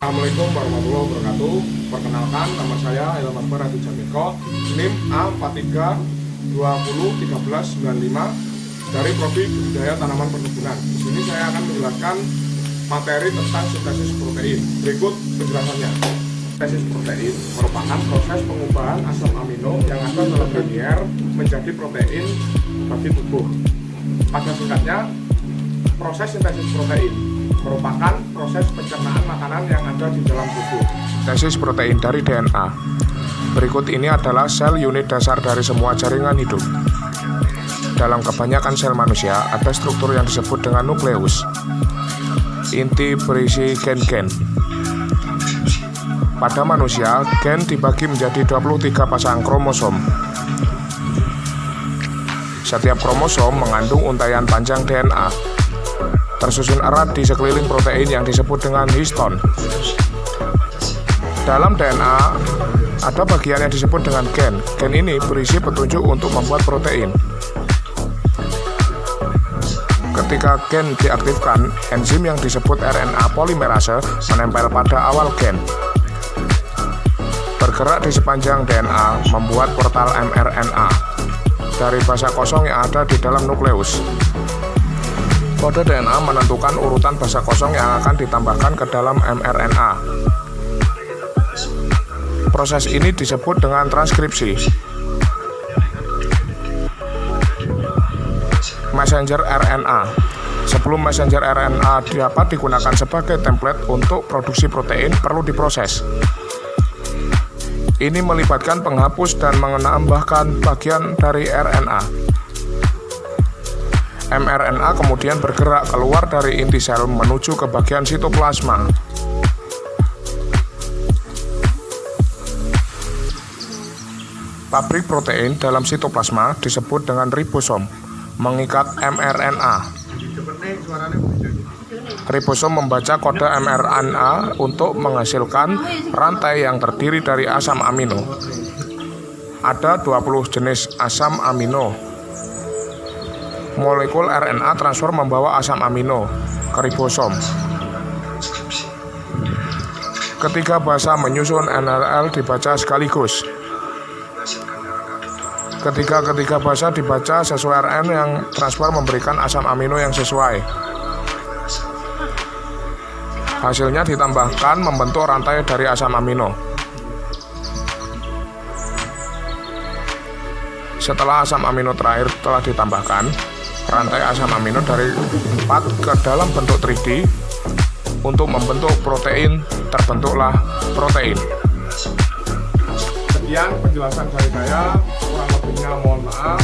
Assalamualaikum warahmatullahi wabarakatuh. Perkenalkan, nama saya Ilham Akbar Adi Jamiko, NIM A43201395 dari Prodi Budidaya Tanaman Perkebunan. Di sini saya akan menjelaskan materi tentang sintesis protein. Berikut penjelasannya. Sintesis protein merupakan proses pengubahan asam amino yang ada dalam daging menjadi protein bagi tubuh. Pada singkatnya, proses sintesis protein merupakan proses pencernaan makanan yang ada di dalam tubuh. Sintesis protein dari DNA. Berikut ini adalah sel unit dasar dari semua jaringan hidup. Dalam kebanyakan sel manusia, ada struktur yang disebut dengan nukleus. Inti berisi gen-gen. Pada manusia, gen dibagi menjadi 23 pasang kromosom. Setiap kromosom mengandung untaian panjang DNA, tersusun erat di sekeliling protein yang disebut dengan histon. Dalam DNA, ada bagian yang disebut dengan gen. Gen ini berisi petunjuk untuk membuat protein. Ketika gen diaktifkan, enzim yang disebut RNA polimerase menempel pada awal gen. Bergerak di sepanjang DNA, membuat portal mRNA dari basa kosong yang ada di dalam nukleus. Kode DNA menentukan urutan basa kosong yang akan ditambahkan ke dalam mRNA. Proses ini disebut dengan transkripsi. Messenger RNA. Sebelum messenger RNA dapat digunakan sebagai template untuk produksi protein, perlu diproses. Ini melibatkan penghapus dan menambahkan bagian dari RNA. mRNA kemudian bergerak keluar dari inti sel menuju ke bagian sitoplasma. Pabrik protein dalam sitoplasma disebut dengan ribosom, mengikat mRNA. Ribosom membaca kode mRNA untuk menghasilkan rantai yang terdiri dari asam amino. Ada 20 jenis asam amino. Molekul RNA transfer membawa asam amino ke ribosom. Ketiga basa menyusun NRL dibaca sekaligus. Ketiga basa dibaca sesuai RN yang transfer memberikan asam amino yang sesuai. Hasilnya ditambahkan membentuk rantai dari asam amino. Setelah asam amino terakhir telah ditambahkan, rantai asam amino dari 4 ke dalam bentuk 3D untuk membentuk protein, terbentuklah protein. Sekian penjelasan dari saya, kurang lebihnya mohon maaf.